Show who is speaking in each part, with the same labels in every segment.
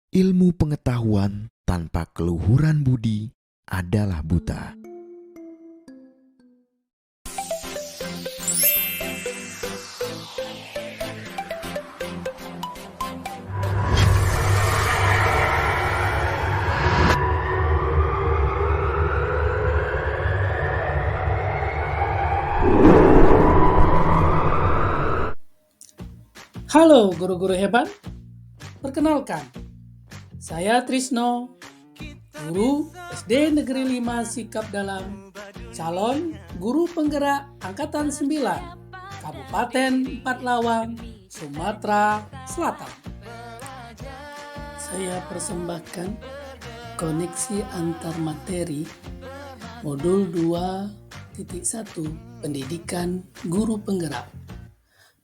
Speaker 1: Ilmu pengetahuan tanpa keluhuran budi adalah buta.
Speaker 2: Halo guru-guru hebat, perkenalkan, saya Trisno, guru SD Negeri 5 Sikap Dalam, calon guru penggerak Angkatan 9, Kabupaten Empat Lawang, Sumatera Selatan. Saya persembahkan koneksi antar materi modul 2.1 Pendidikan Guru Penggerak.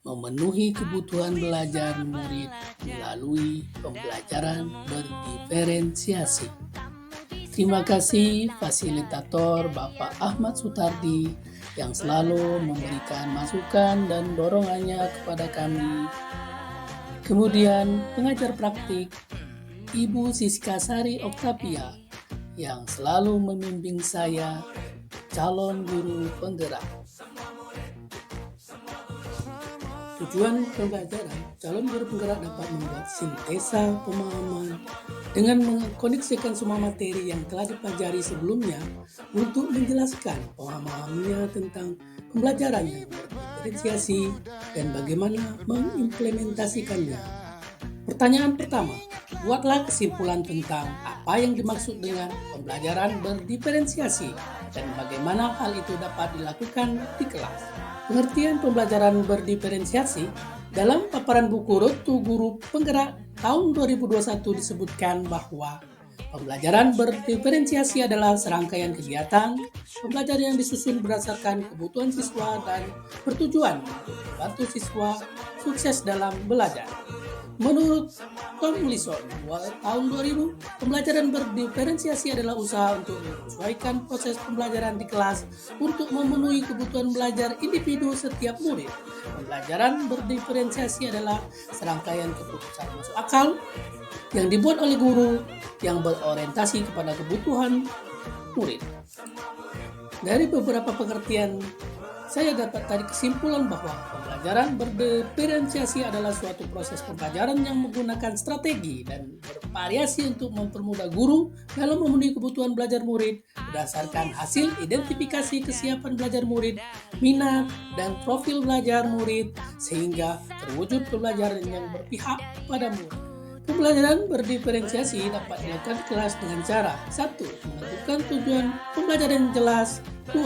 Speaker 2: Memenuhi kebutuhan belajar murid melalui pembelajaran berdiferensiasi. Terima kasih fasilitator Bapak Ahmad Sutardi yang selalu memberikan masukan dan dorongannya kepada kami. Kemudian pengajar praktik Ibu Siska Sari Oktavia yang selalu membimbing saya, calon guru penggerak. Tujuan pembelajaran, calon guru penggerak dapat membuat sintesa pemahaman dengan mengkoneksikan semua materi yang telah dipelajari sebelumnya untuk menjelaskan pemahamannya tentang pembelajaran yang berdiferensiasi dan bagaimana mengimplementasikannya. Pertanyaan pertama, buatlah kesimpulan tentang apa yang dimaksud dengan pembelajaran berdiferensiasi dan bagaimana hal itu dapat dilakukan di kelas. Pengertian pembelajaran berdiferensiasi dalam paparan buku Road to Guru Penggerak tahun 2021 disebutkan bahwa pembelajaran berdiferensiasi adalah serangkaian kegiatan pembelajaran yang disusun berdasarkan kebutuhan siswa dan bertujuan untuk membantu siswa sukses dalam belajar. Menurut Tomlinson, tahun 2000, pembelajaran berdiferensiasi adalah usaha untuk menyesuaikan proses pembelajaran di kelas untuk memenuhi kebutuhan belajar individu setiap murid. Pembelajaran berdiferensiasi adalah serangkaian keputusan masuk akal yang dibuat oleh guru yang berorientasi kepada kebutuhan murid. Dari beberapa pengertian, saya dapat tarik kesimpulan bahwa pembelajaran berdiferensiasi adalah suatu proses pembelajaran yang menggunakan strategi dan bervariasi untuk mempermudah guru dalam memenuhi kebutuhan belajar murid berdasarkan hasil identifikasi kesiapan belajar murid, minat, dan profil belajar murid sehingga terwujud pembelajaran yang berpihak pada murid. Pembelajaran berdiferensiasi dapat dilakukan di kelas dengan cara 1. Menentukan tujuan pembelajaran yang jelas. 2.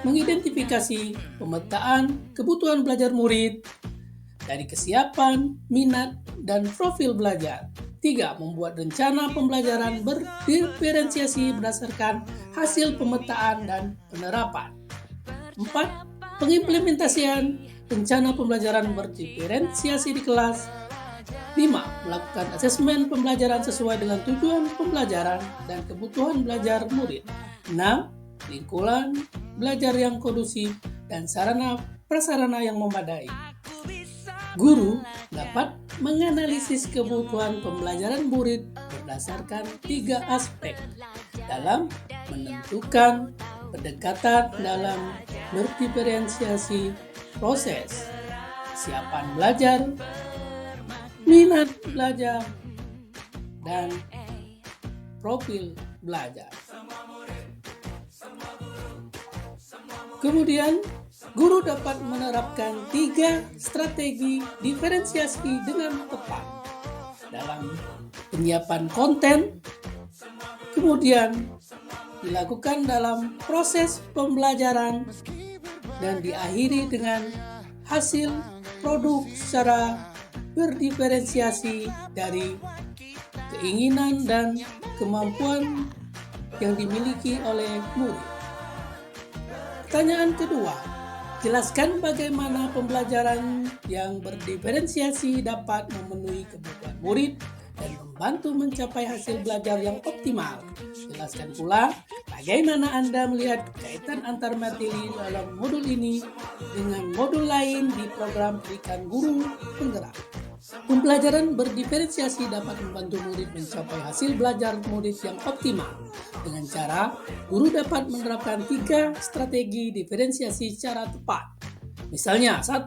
Speaker 2: Mengidentifikasi pemetaan kebutuhan belajar murid dari kesiapan, minat, dan profil belajar. 3. Membuat rencana pembelajaran berdiferensiasi berdasarkan hasil pemetaan dan penerapan. 4. Pengimplementasian rencana pembelajaran berdiferensiasi di kelas. 5. Melakukan asesmen pembelajaran sesuai dengan tujuan pembelajaran dan kebutuhan belajar murid. 6. Lingkungan belajar yang kondusif dan sarana prasarana yang memadai. Guru dapat menganalisis kebutuhan pembelajaran murid berdasarkan 3 aspek dalam menentukan pendekatan dalam berdiferensiasi proses, kesiapan belajar, minat belajar, dan profil belajar. Kemudian, guru dapat menerapkan 3 strategi diferensiasi dengan tepat dalam penyiapan konten, kemudian dilakukan dalam proses pembelajaran, dan diakhiri dengan hasil produk secara berdiferensiasi dari keinginan dan kemampuan yang dimiliki oleh murid. Pertanyaan kedua, jelaskan bagaimana pembelajaran yang berdiferensiasi dapat memenuhi kebutuhan murid dan membantu mencapai hasil belajar yang optimal. Jelaskan pula bagaimana Anda melihat kaitan antar materi dalam modul ini dengan modul lain di program pendidikan guru penggerak. Pembelajaran berdiferensiasi dapat membantu murid mencapai hasil belajar murid yang optimal. Dengan cara, guru dapat menerapkan 3 strategi diferensiasi secara tepat. Misalnya, 1.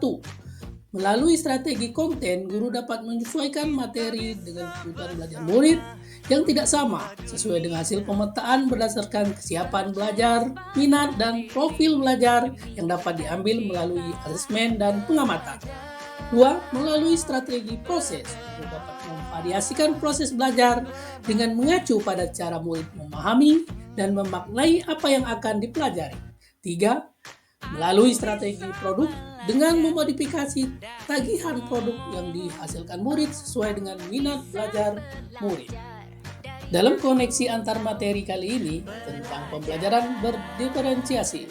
Speaker 2: Melalui strategi konten, guru dapat menyesuaikan materi dengan kebutuhan belajar murid yang tidak sama, sesuai dengan hasil pemetaan berdasarkan kesiapan belajar, minat, dan profil belajar yang dapat diambil melalui asesmen dan pengamatan. 2. Melalui strategi proses, guru dapat memvariasikan proses belajar dengan mengacu pada cara murid memahami dan memaknai apa yang akan dipelajari. 3. Melalui strategi produk dengan memodifikasi tagihan produk yang dihasilkan murid sesuai dengan minat belajar murid. Dalam koneksi antar materi kali ini tentang pembelajaran berdiferensiasi,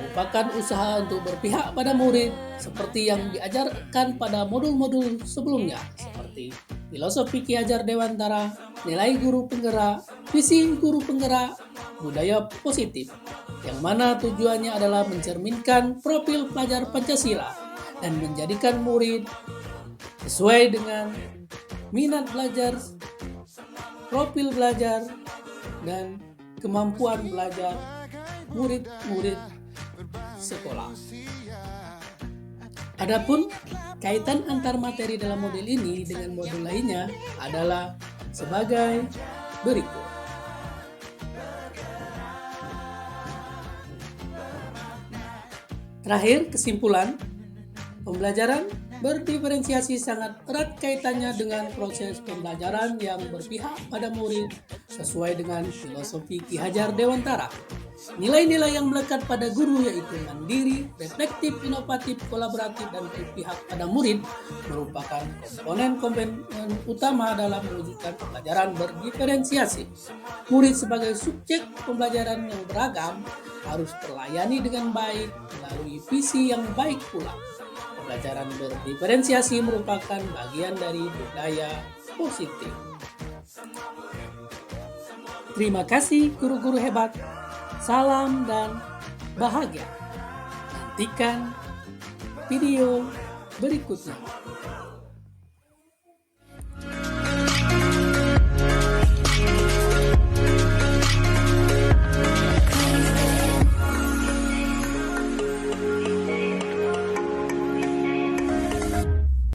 Speaker 2: merupakan usaha untuk berpihak pada murid seperti yang diajarkan pada modul-modul sebelumnya seperti filosofi Ki Hajar Dewantara, nilai guru penggerak, visi guru penggerak, budaya positif, yang mana tujuannya adalah mencerminkan profil pelajar Pancasila dan menjadikan murid sesuai dengan minat belajar, profil belajar, dan kemampuan belajar murid-murid sekolah. Adapun kaitan antar materi dalam modul ini dengan modul lainnya adalah sebagai berikut. Terakhir, kesimpulan, pembelajaran berdiferensiasi sangat erat kaitannya dengan proses pembelajaran yang berpihak pada murid sesuai dengan filosofi Ki Hajar Dewantara. Nilai-nilai yang melekat pada guru yaitu mandiri, reflektif, inovatif, kolaboratif, dan berpihak pada murid merupakan komponen utama dalam mewujudkan pembelajaran berdiferensiasi. Murid sebagai subjek pembelajaran yang beragam harus terlayani dengan baik melalui visi yang baik pula. Pembelajaran berdiferensiasi merupakan bagian dari budaya positif. Terima kasih guru-guru hebat. Salam dan bahagia. Nantikan video berikutnya.